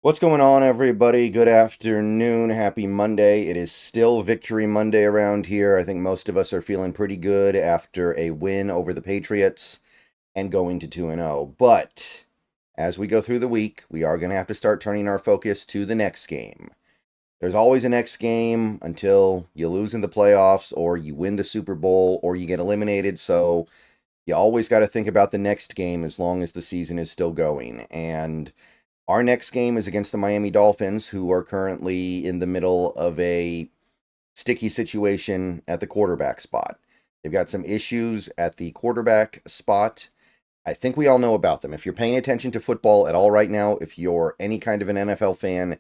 What's going on, everybody? Good afternoon. Happy Monday. It is still Victory Monday around here. I think most of us are feeling pretty good after a win over the Patriots and going to 2-0. But as we go through the week, we are going to have to start turning our focus to the next game. There's always a next game until you lose in the playoffs or you win the Super Bowl or you get eliminated. So you always got to think about the next game as long as the season is still going. And our next game is against the Miami Dolphins, who are currently in the middle of a sticky situation at the quarterback spot. They've got some issues at the quarterback spot. I think we all know about them. If you're paying attention to football at all right now, if you're any kind of an NFL fan,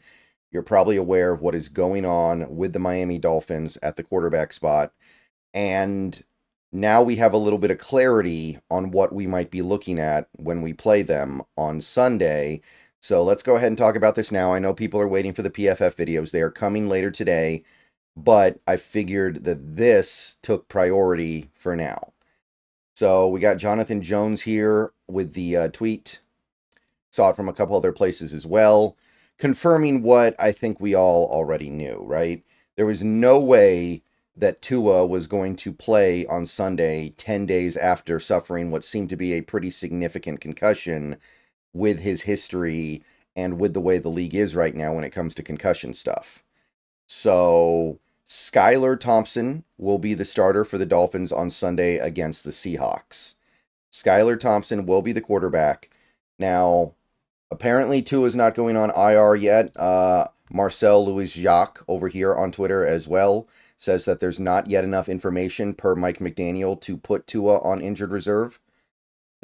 you're probably aware of what is going on with the Miami Dolphins at the quarterback spot. And now we have a little bit of clarity on what we might be looking at when we play them on Sunday. So let's go ahead and talk about this now. I know people are waiting for the PFF videos. They are coming later today, but I figured that this took priority for now. So we got Jonathan Jones here with the tweet. Saw it from a couple other places as well, confirming what I think we all already knew, right? There was no way that Tua was going to play on Sunday 10 days after suffering what seemed to be a pretty significant concussion with his history and with the way the league is right now when it comes to concussion stuff. So Skylar Thompson will be the starter for the Dolphins on Sunday against the Seahawks. Skylar Thompson will be the quarterback. Now, apparently Tua is not going on IR yet. Marcel Louis Jacques over here on Twitter as well says that there's not yet enough information per Mike McDaniel to put Tua on injured reserve.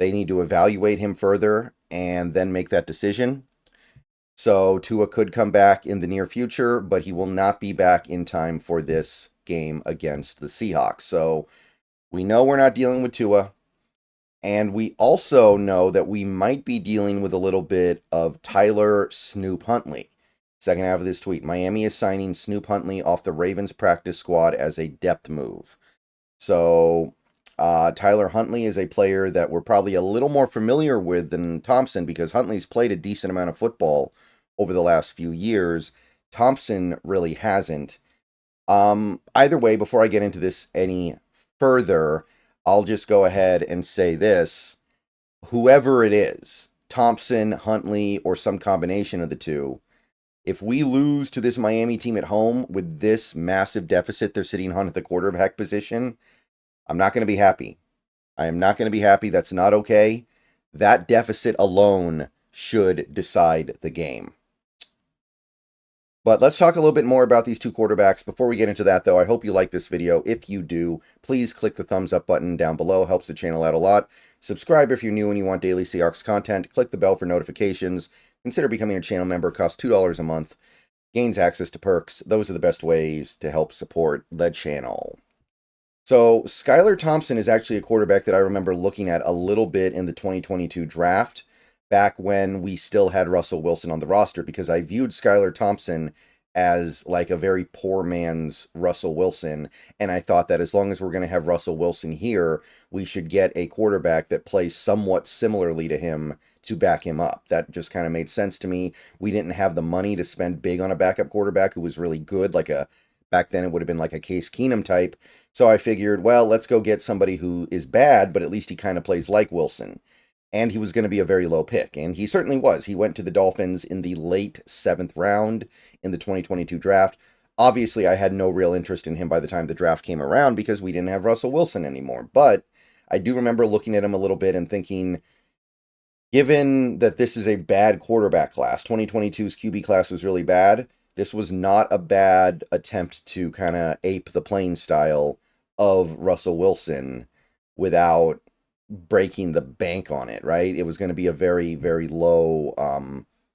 They need to evaluate him further and then make that decision. So Tua could come back in the near future, but he will not be back in time for this game against the Seahawks. So we know we're not dealing with Tua. And we also know that we might be dealing with a little bit of Tyler Snoop Huntley. Second half of this tweet. Miami is signing Snoop Huntley off the Ravens practice squad as a depth move. So Tyler Huntley is a player that we're probably a little more familiar with than Thompson because Huntley's played a decent amount of football over the last few years. Thompson really hasn't. Either way, before I get into this any further, I'll just go ahead and say this. Whoever it is, Thompson, Huntley, or some combination of the two, if we lose to this Miami team at home with this massive deficit they're sitting on at the quarterback position, I'm not going to be happy. I am not going to be happy. That's not okay. That deficit alone should decide the game. But let's talk a little bit more about these two quarterbacks. Before we get into that, though, I hope you like this video. If you do, please click the thumbs up button down below. Helps the channel out a lot. Subscribe if you're new and you want daily Seahawks content. Click the bell for notifications. Consider becoming a channel member. It costs $2 a month. Gains access to perks. Those are the best ways to help support the channel. So Skylar Thompson is actually a quarterback that I remember looking at a little bit in the 2022 draft, back when we still had Russell Wilson on the roster, because I viewed Skylar Thompson as like a very poor man's Russell Wilson, and I thought that as long as we're going to have Russell Wilson here, we should get a quarterback that plays somewhat similarly to him to back him up. That just kind of made sense to me. We didn't have the money to spend big on a backup quarterback who was really good, back then it would have been like a Case Keenum type. So I figured, well, let's go get somebody who is bad, but at least he kind of plays like Wilson. And he was going to be a very low pick. And he certainly was. He went to the Dolphins in the late 7th round in the 2022 draft. Obviously, I had no real interest in him by the time the draft came around because we didn't have Russell Wilson anymore. But I do remember looking at him a little bit and thinking, given that this is a bad quarterback class, 2022's QB class was really bad. This was not a bad attempt to kind of ape the playing style of Russell Wilson without breaking the bank on it, right? It was going to be a very, very low,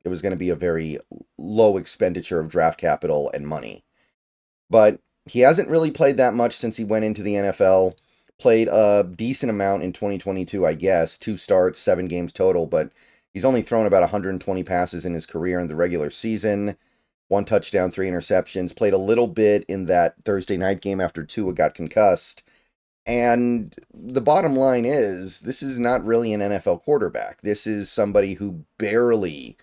it was going to be a very low expenditure of draft capital and money. But he hasn't really played that much since he went into the NFL. Played a decent amount in 2022, I guess. 2 starts, 7 games total, but he's only thrown about 120 passes in his career in the regular season. 1 touchdown, 3 interceptions. Played a little bit in that Thursday night game after Tua got concussed. And the bottom line is, this is not really an NFL quarterback. This is somebody who barely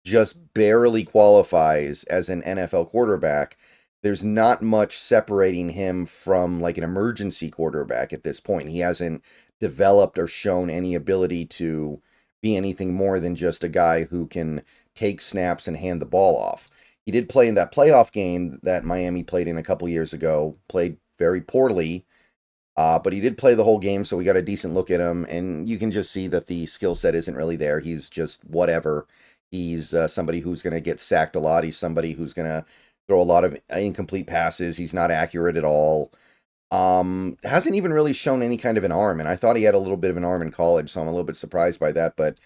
just barely qualifies as an NFL quarterback. There's not much separating him from like an emergency quarterback at this point. He hasn't developed or shown any ability to be anything more than just a guy who can take snaps and hand the ball off. He did play in that playoff game that Miami played in a couple years ago, played very poorly, but he did play the whole game, so we got a decent look at him, and you can just see that the skill set isn't really there. He's just whatever. He's somebody who's going to get sacked a lot. He's somebody who's going to throw a lot of incomplete passes. He's not accurate at all. Hasn't even really shown any kind of an arm, and I thought he had a little bit of an arm in college, so I'm a little bit surprised by that, but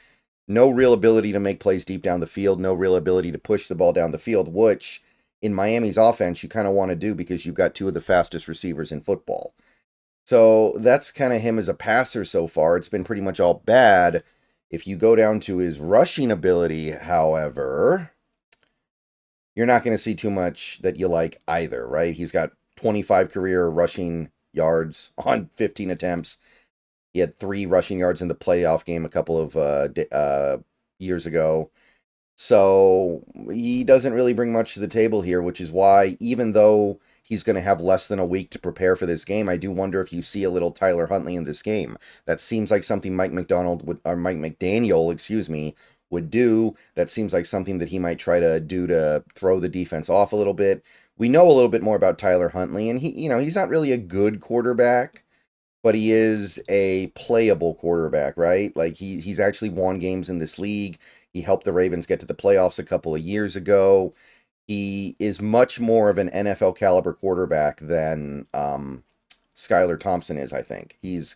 no real ability to make plays deep down the field, no real ability to push the ball down the field, which in Miami's offense you kind of want to do because you've got two of the fastest receivers in football. So that's kind of him as a passer so far. It's been pretty much all bad. If you go down to his rushing ability, however, you're not going to see too much that you like either, right? He's got 25 career rushing yards on 15 attempts. He had 3 rushing yards in the playoff game a couple of years ago. So he doesn't really bring much to the table here, which is why, even though he's going to have less than a week to prepare for this game, I do wonder if you see a little Tyler Huntley in this game. That seems like something Mike McDaniel, excuse me, would do. That seems like something that he might try to do to throw the defense off a little bit. We know a little bit more about Tyler Huntley, and he's not really a good quarterback, but he is a playable quarterback, right? Like he's actually won games in this league. He helped the Ravens get to the playoffs a couple of years ago. He is much more of an NFL caliber quarterback than Skylar Thompson is, I think. He's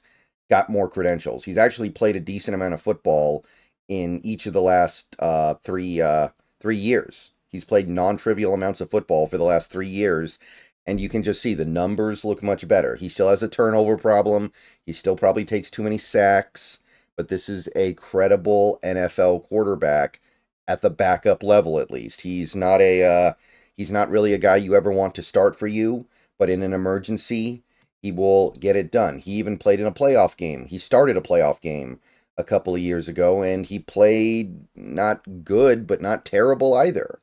got more credentials. He's actually played a decent amount of football in each of the last 3 years. He's played non-trivial amounts of football for the last 3 years, and you can just see the numbers look much better. He still has a turnover problem. He still probably takes too many sacks, but this is a credible NFL quarterback at the backup level, at least. He's not really a guy you ever want to start for you, but in an emergency, he will get it done. He even played in a playoff game. He started a playoff game a couple of years ago, and he played not good, but not terrible either.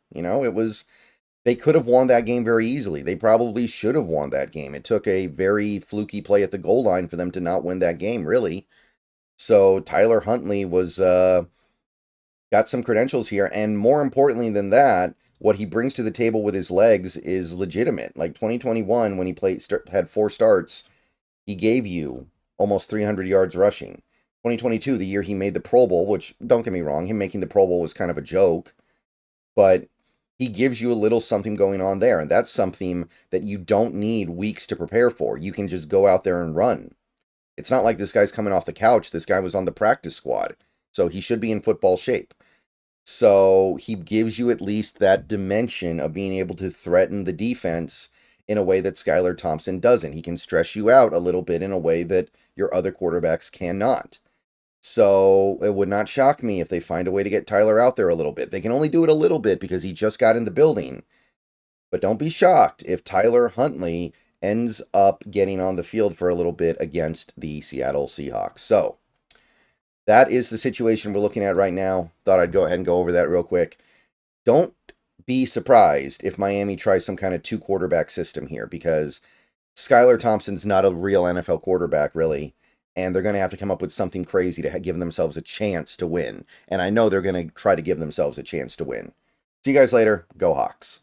They could have won that game very easily. They probably should have won that game. It took a very fluky play at the goal line for them to not win that game, really. So Tyler Huntley was got some credentials here, and more importantly than that, what he brings to the table with his legs is legitimate. Like 2021, when he had 4 starts, he gave you almost 300 yards rushing. 2022, the year he made the Pro Bowl, which, don't get me wrong, him making the Pro Bowl was kind of a joke, but he gives you a little something going on there, and that's something that you don't need weeks to prepare for. You can just go out there and run. It's not like this guy's coming off the couch. This guy was on the practice squad, so he should be in football shape. So he gives you at least that dimension of being able to threaten the defense in a way that Skylar Thompson doesn't. He can stress you out a little bit in a way that your other quarterbacks cannot. So it would not shock me if they find a way to get Tyler out there a little bit. They can only do it a little bit because he just got in the building. But don't be shocked if Tyler Huntley ends up getting on the field for a little bit against the Seattle Seahawks. So that is the situation we're looking at right now. Thought I'd go ahead and go over that real quick. Don't be surprised if Miami tries some kind of 2-quarterback system here, because Skylar Thompson's not a real NFL quarterback, really, and they're going to have to come up with something crazy to give themselves a chance to win. And I know they're going to try to give themselves a chance to win. See you guys later. Go Hawks.